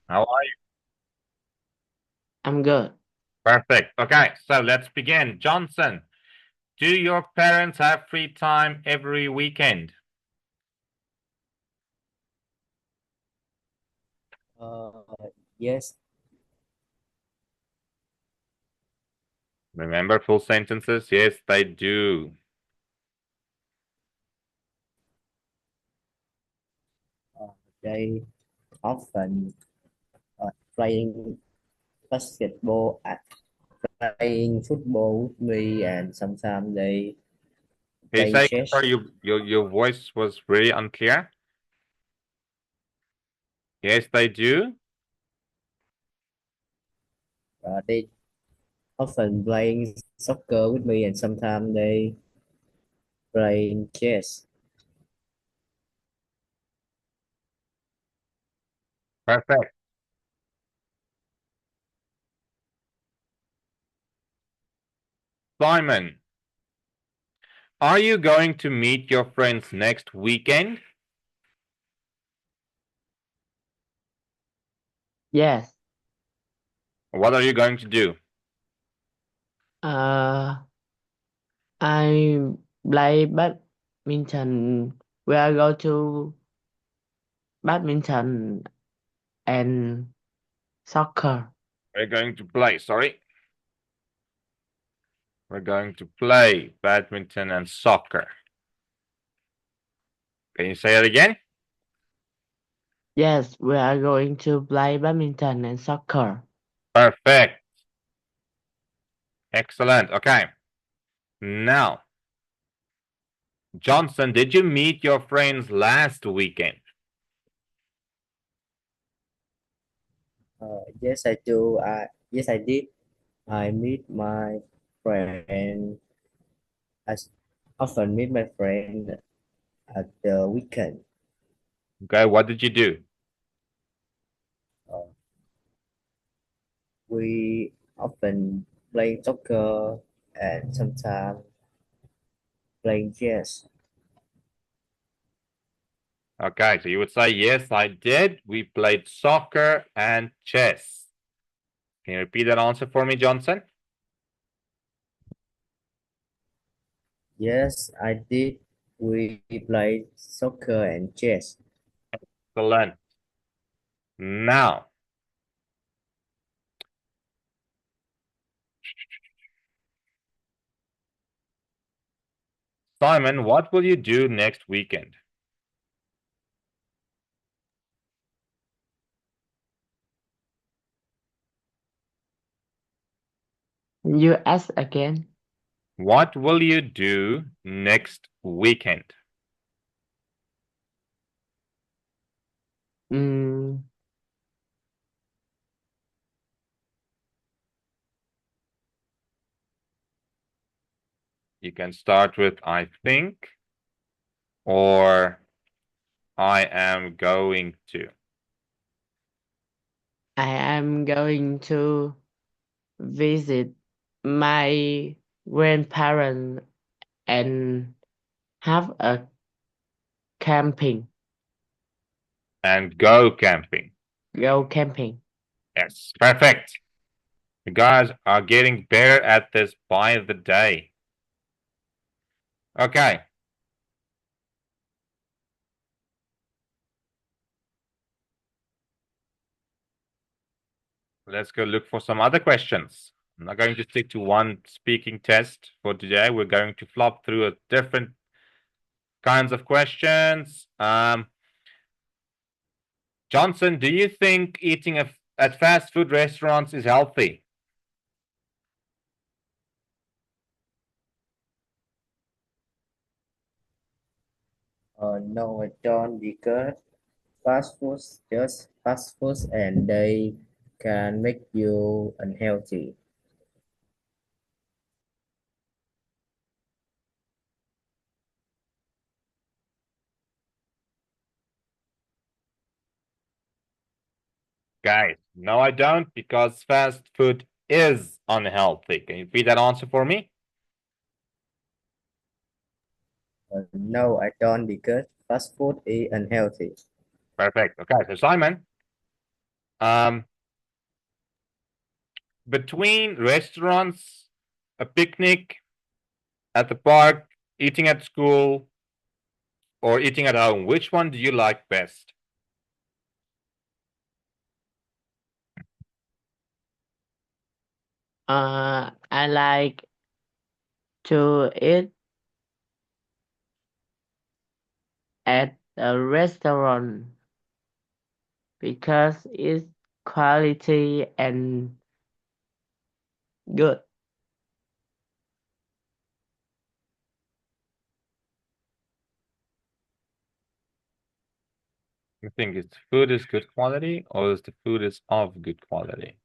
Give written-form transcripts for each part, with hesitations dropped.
How are you? I'm good. Perfect. Okay, so let's begin. Johnson, do your parents have free time every weekend? Uh, yes, Remember full sentences? Yes, they do. they often playing basketball at playing football with me, and sometimes they Can you playing say, chess. sorry, your voice was really unclear? Yes, they do. They often playing soccer with me, and sometimes they playing chess. Perfect. Simon, are you going to meet your friends next weekend? Yes. What are you going to do? Uh, I play badminton. We are go to badminton and soccer. We're going to play, sorry. We're going to play badminton and soccer. Can you say it again? Yes, we are going to play badminton and soccer. Perfect. Excellent. Okay. Now, Johnson, did you meet your friends last weekend? Yes, I do. Yes, I did. I meet my friend. I often meet my friend at the weekend. Okay, what did you do? Uh, we often play soccer and sometimes playing chess. Okay, so you would say, yes, I did. We played soccer and chess. Can you repeat that answer for me, Johnson? Yes, I did. We played soccer and chess. Excellent. Now, Simon, what will you do next weekend? You ask again. What will you do next weekend? Mm, You can start with I think or I am going to. I am going to visit my grandparents and have a camping. And go camping. Go camping. Yes, perfect. You guys are getting better at this by the day. Okay, let's go look for some other questions. I'm not going to stick to one speaking test for today. We're going to flop through a different kinds of questions. Johnson, do you think eating at fast food restaurants is healthy? No, I don't because fast foods just fast foods and they can make you unhealthy. Guys, no, I don't, because fast food is unhealthy. Can you repeat that answer for me? No, I don't because fast food is unhealthy. Perfect. Okay, so Simon, Between restaurants, a picnic, at the park, eating at school, or eating at home, which one do you like best? I like to eat at a restaurant because it's quality and good. You think it's food is good quality or is the food is of good quality?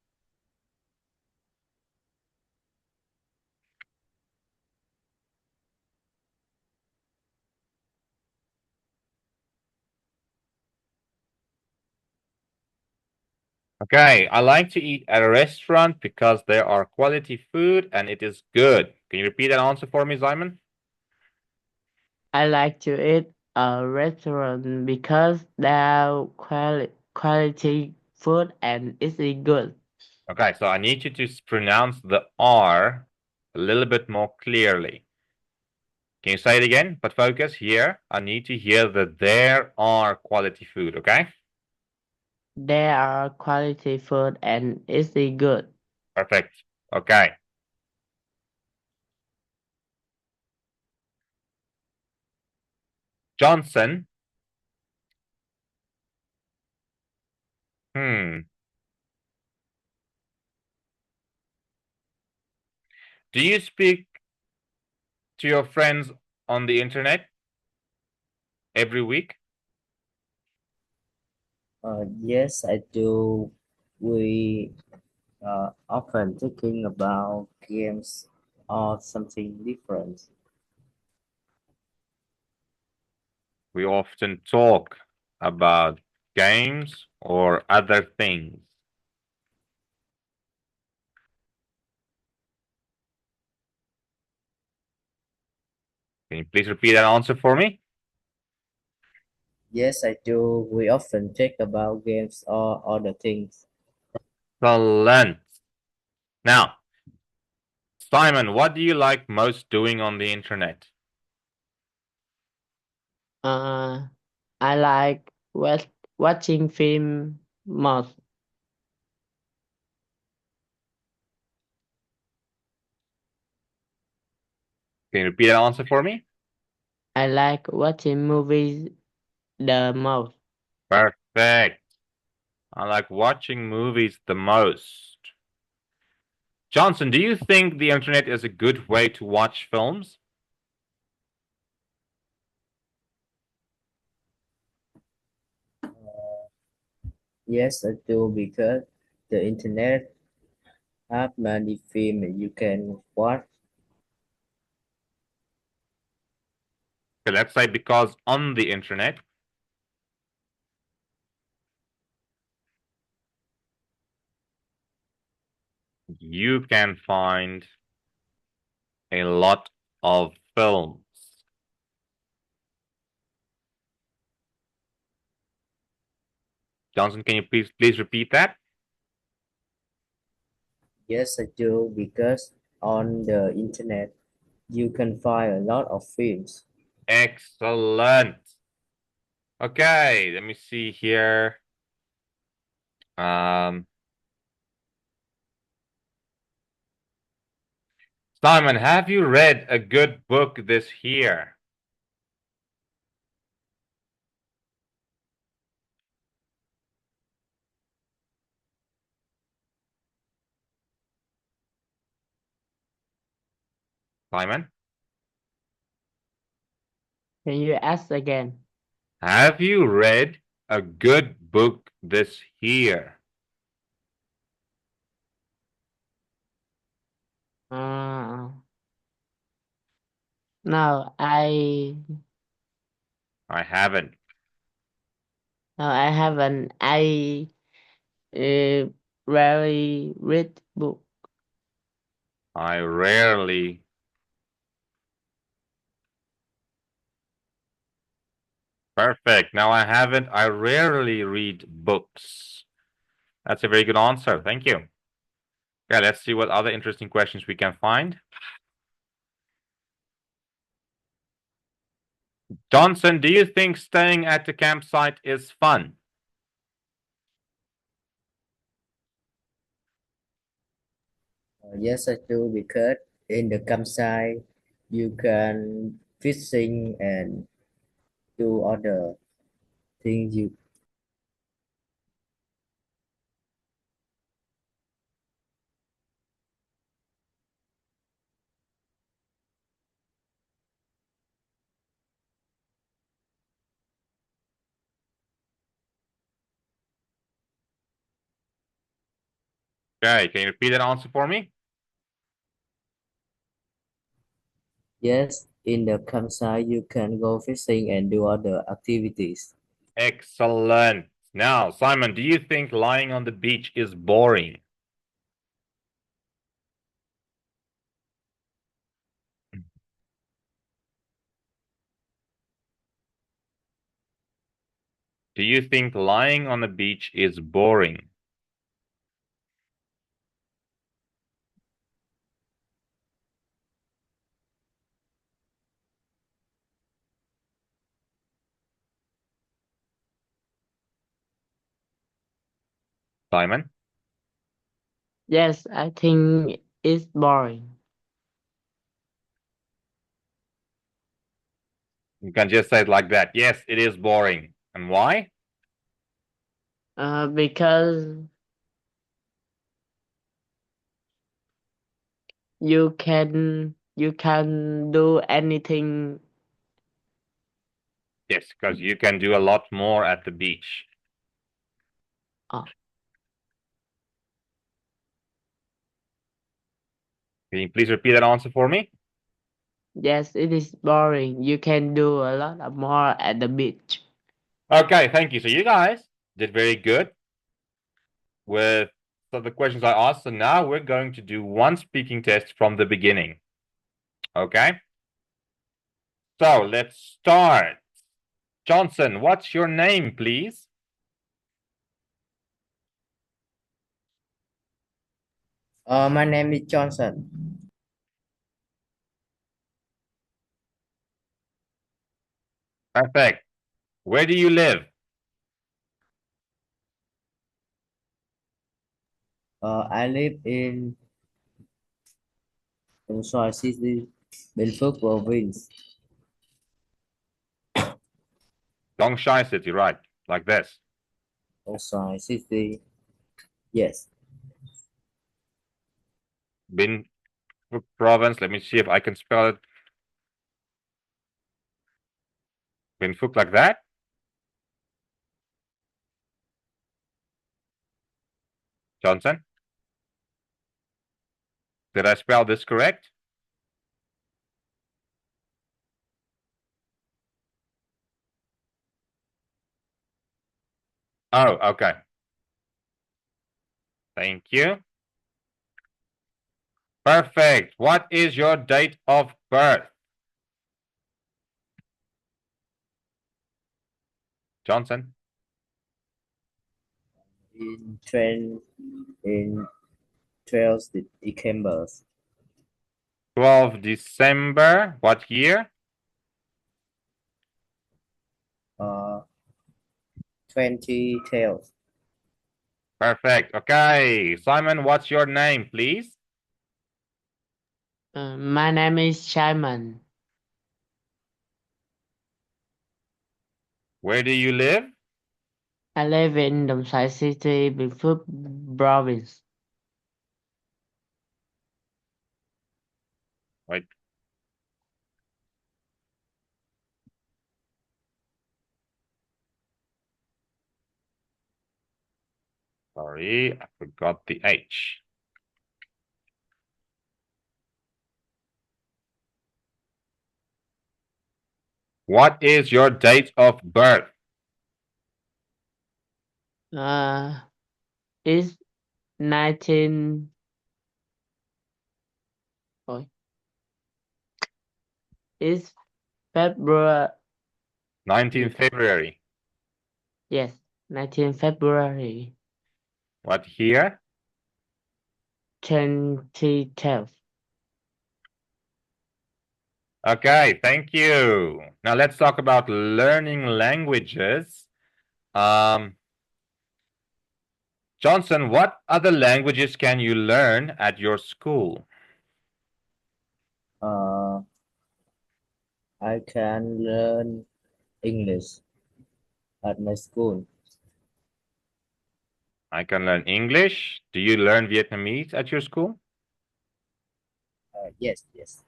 Okay, I like to eat at a restaurant because there are quality food and it is good. Can you repeat that answer for me, Simon? I like to eat a restaurant because they're quality food and it's good. Okay, so I need you to pronounce the R a little bit more clearly. Can you say it again? But focus here. I need to hear that there are quality food, okay? They are quality food and it's good. Perfect. Okay. Johnson. Hmm. Do you speak to your friends on the internet every week? Yes, I do. We often thinking about games or something different. We often talk about games or other things. Can you please repeat that answer for me? Yes, I do. We often talk about games or other things. Excellent. Now, Simon, what do you like most doing on the internet? Uh, I like watching film most. Can you repeat that answer for me? I like watching movies the most. Perfect. I like watching movies the most. Johnson, do you think the internet is a good way to watch films? Yes, I do because the internet have many films you can watch. Okay, let's say because on the internet, you can find a lot of films. Johnson, can you please repeat that? Yes, I do because on the internet you can find a lot of films. Excellent. Okay, let me see here. Um, Simon, have you read a good book this year? Simon, Can you ask again? have you read a good book this year? Uh, no, I I haven't. no, I haven't. I uh, rarely read book. I rarely. Perfect. Now I haven't. I rarely read books. That's a very good answer. Thank you. Yeah, let's see what other interesting questions we can find. Johnson, do you think staying at the campsite is fun? Yes, I do, because in the campsite you can fishing and do other things you. Okay, can you repeat that answer for me? Yes, in the campsite you can go fishing and do other activities. Excellent. Now, Simon, do you think lying on the beach is boring? Do you think lying on the beach is boring? Simon? Yes, I think it's boring. You can just say it like that. Yes, it is boring. And why? Because you can do anything. Yes, because you can do a lot more at the beach. Oh, Can you please repeat that answer for me? yes, it is boring. You can do a lot more at the beach. Okay, thank you. So you guys did very good with some of the questions I asked. So now we're going to do one speaking test from the beginning. Okay? So let's start. Johnson, what's your name, please? My name is Johnson. Perfect. Where do you live? I live in Soy City, Bình Phước province. Longshai City, right? Like this. Soy City. Yes. Bin province. Let me see if I can spell it. Bin Phuc like that. Johnson, did I spell this correct? Oh, okay. Thank you. Perfect. What is your date of birth? Johnson, In trend in 12 December. 12 December. What year? Uh, 2012. Perfect. Okay. Simon, what's your name, please? My name is Simon. Where do you live? I live in Đồng Xoài City, Bình Phước province. Wait. Sorry, I forgot the H. What is your date of birth? It's 19. Ôi, it's February. 19th February. Yes, 19 February. What here? 2012. Okay, thank you. Now let's talk about learning languages. Johnson, what other languages can you learn at your school? I can learn English at my school. I can learn English. Do you learn Vietnamese at your school? Yes, yes.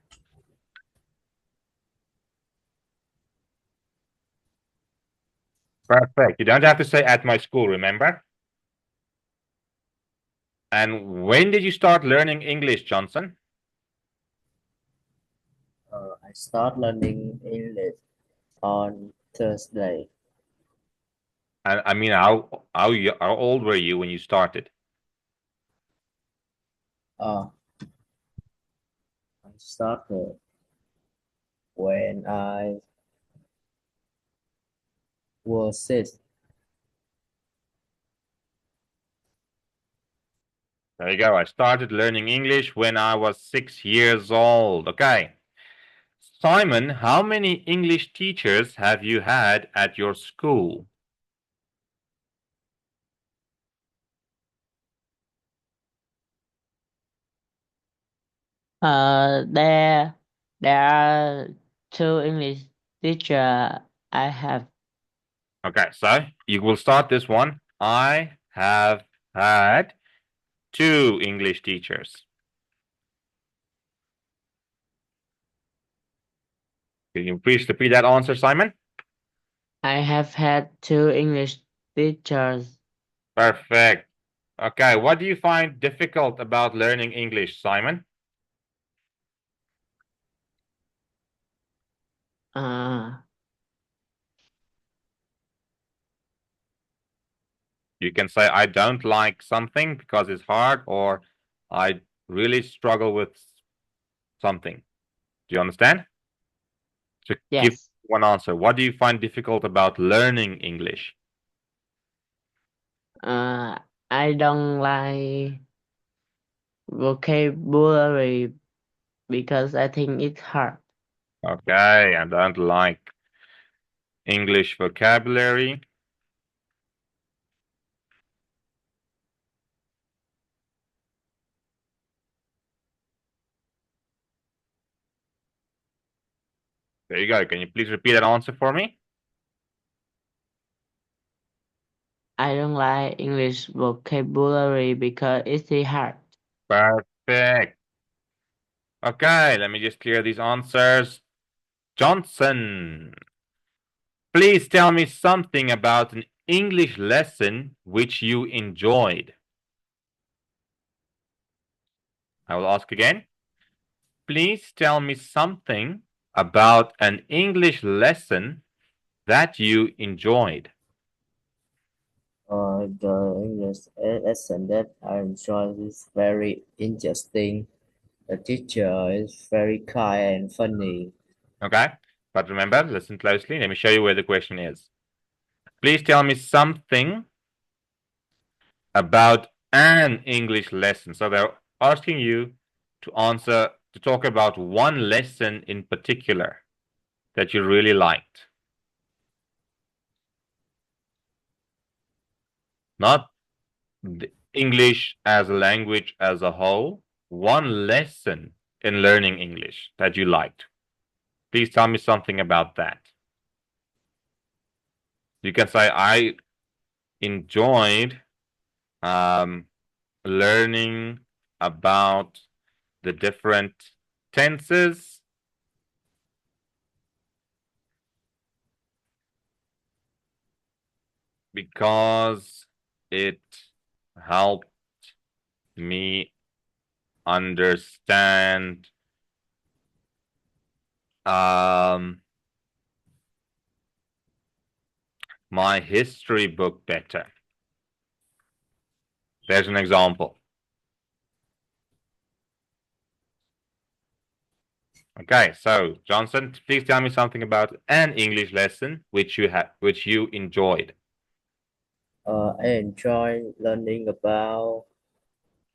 Perfect. You don't have to say at my school, remember? And when did you start learning English, Johnson? I start learning English on Thursday. And I mean, how old were you when you started? I started when I was 6. There you go. I started learning English when I was 6 years old. Okay. Simon, how many English teachers have you had at your school? There are 2 English teacher I have. Okay, so you will start this one. I have had 2 English teachers. Can you please repeat that answer, Simon? I have had 2 English teachers. Perfect. Okay, what do you find difficult about learning English, Simon? Uh, You can say, I don't like something because it's hard, or I really struggle with something. Do you understand? So give yes. one answer. What do you find difficult about learning English? Uh, I don't like vocabulary because I think it's hard. Okay, I don't like English vocabulary. There you go. Can you please repeat that answer for me? I don't like English vocabulary because it's hard. Perfect. Okay, let me just clear these answers. Johnson, please tell me something about an English lesson which you enjoyed. I will ask again. Please tell me something about an English lesson that you enjoyed. The English lesson that I enjoy is very interesting. The teacher is very kind and funny. Okay, but remember, listen closely. Let me show you where the question is. Please tell me something about an English lesson. So they're asking you to talk about one lesson in particular that you really liked. Not the English as a language as a whole, one lesson in learning English that you liked. Please tell me something about that. You can say, I enjoyed learning about the different tenses because it helped me understand my history book better. There's an example. Okay, so Johnson, please tell me something about an English lesson which you enjoyed. I enjoy learning about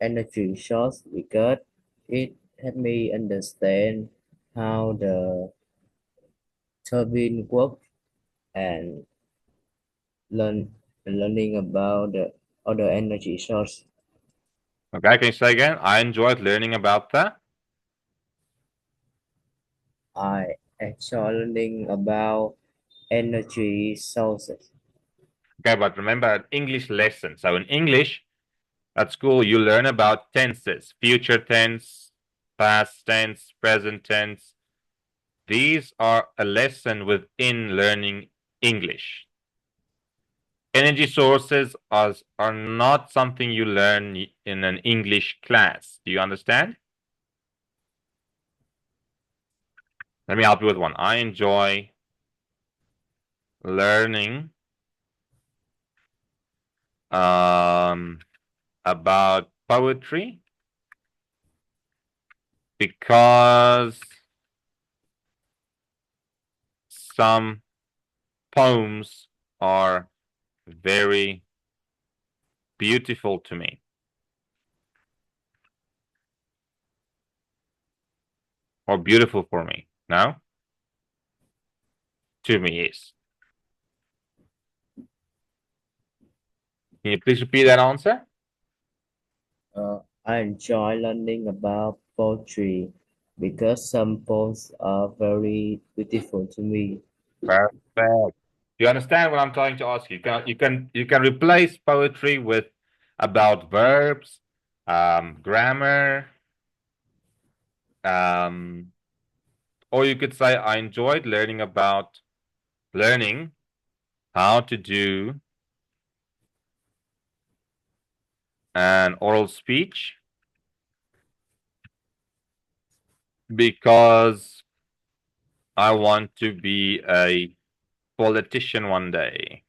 energy source because it helped me understand how the turbine works and learn learning about the other energy source. Okay, can you say again? I enjoyed learning about that. I enjoy learning about energy sources. Okay, but remember an English lesson. So in English at school, you learn about tenses, future tense, past tense, present tense. These are a lesson within learning English. Energy sources are not something you learn in an English class. Do you understand? Let me help you with one. I enjoy learning about poetry because some poems are very beautiful to me or beautiful for me. No? To me is. Can you please repeat that answer? I enjoy learning about poetry because some poems are very beautiful to me. Perfect. You understand what I'm trying to ask you? You can replace poetry with about verbs, grammar, um, or you could say I enjoyed learning how to do an oral speech because I want to be a politician one day,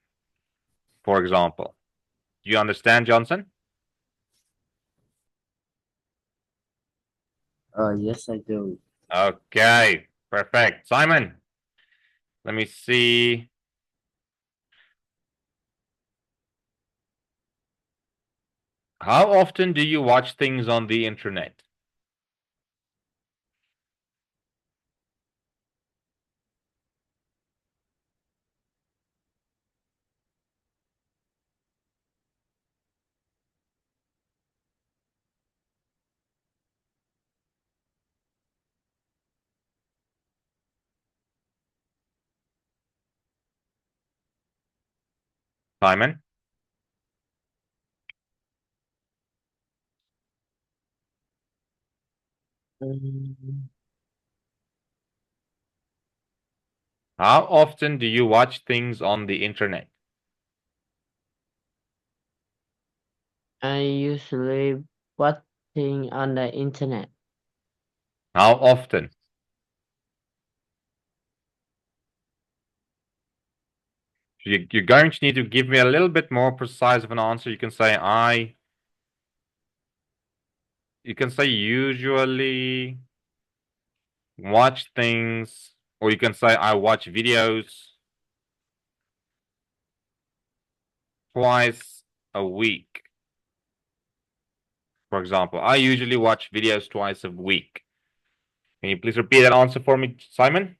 for example. Do you understand, Johnson? Yes, I do. Okay, perfect. Simon, let me see. How often do you watch things on the internet? Simon, Mm, how often do you watch things on the internet? I usually watching on the internet. How often? You're going to need to give me a little bit more precise of an answer. You can say you can say usually watch things, or you can say I watch videos twice a week. For example, I usually watch videos twice a week. Can you please repeat that answer for me, Simon?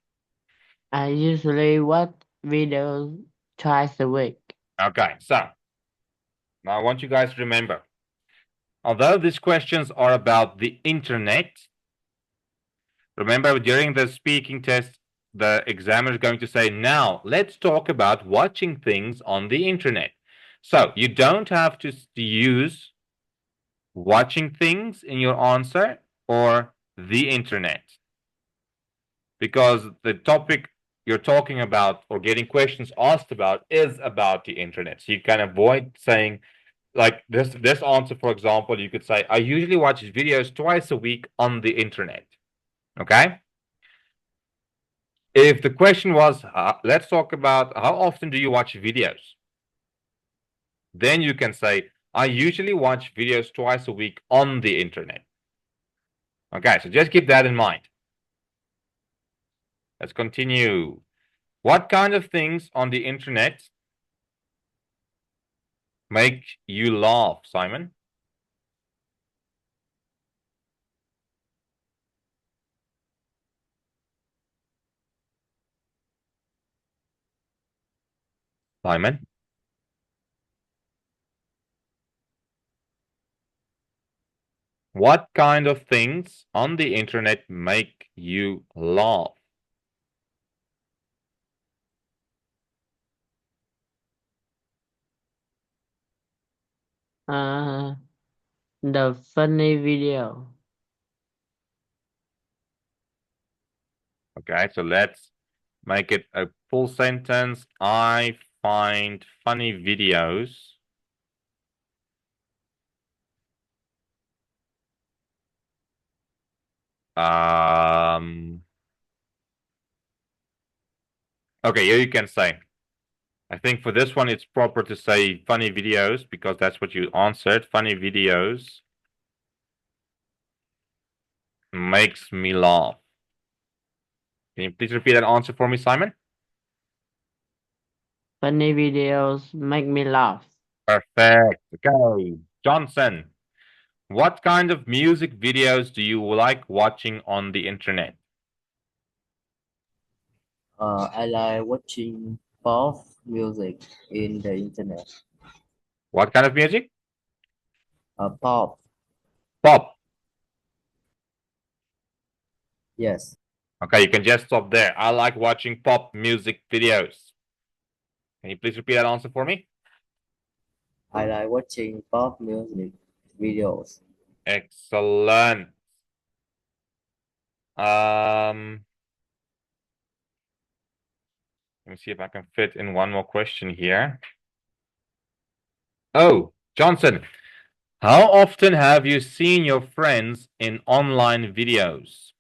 I usually watch videos twice a week. Okay, so now I want you guys to remember, although these questions are about the internet, remember during the speaking test, the examiner is going to say, now let's talk about watching things on the internet. So you don't have to use watching things in your answer or the internet because the topic you're talking about or getting questions asked about is about the internet. So you can avoid saying like this answer, for example, you could say, I usually watch videos twice a week on the internet. Okay. If the question was, let's talk about how often do you watch videos? Then you can say, I usually watch videos twice a week on the internet. Okay, so just keep that in mind. Let's continue. What kind of things on the internet make you laugh, Simon? Simon? What kind of things on the internet make you laugh? The funny video. Okay, so let's make it a full sentence. I find funny videos. Okay, here you can say. I think for this one, it's proper to say funny videos because that's what you answered. Funny videos makes me laugh. Can you please repeat that answer for me, Simon? Funny videos make me laugh. Perfect. Okay. Johnson, what kind of music videos do you like watching on the internet? I like watching pop music in the internet. What kind of music? Pop, Pop. yes. Okay, you can just stop there. I like watching pop music videos. Can you please repeat that answer for me? I like watching pop music videos. Excellent. Let me see if I can fit in one more question here. Oh, Johnson, how often have you seen your friends in online videos?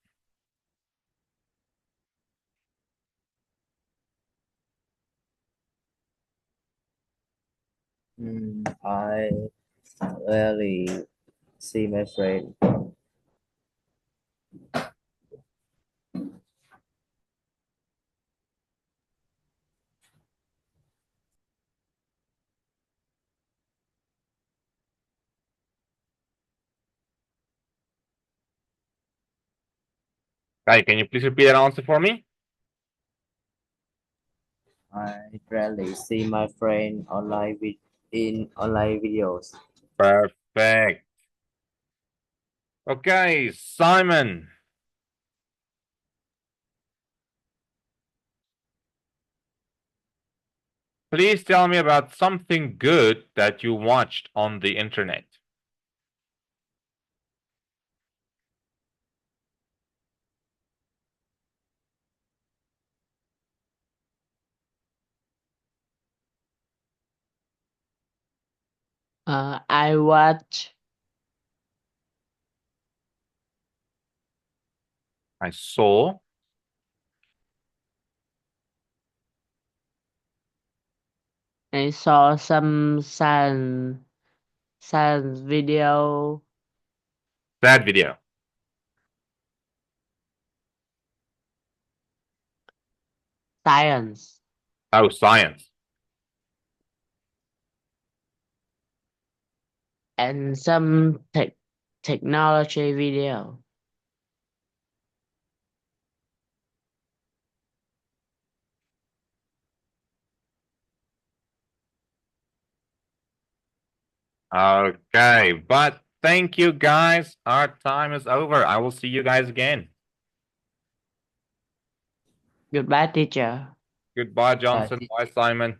I rarely see my friend. Guy, can you please repeat that answer for me? I rarely see my friend online in online videos. Perfect. Okay, Simon. Please tell me about something good that you watched on the internet. I watch I saw. I saw some science video. That video. Science Oh, science. and some technology video. Okay, but thank you guys. Our time is over. I will see you guys again. Goodbye, teacher. Goodbye, Bye. Johnson. Bye, Simon.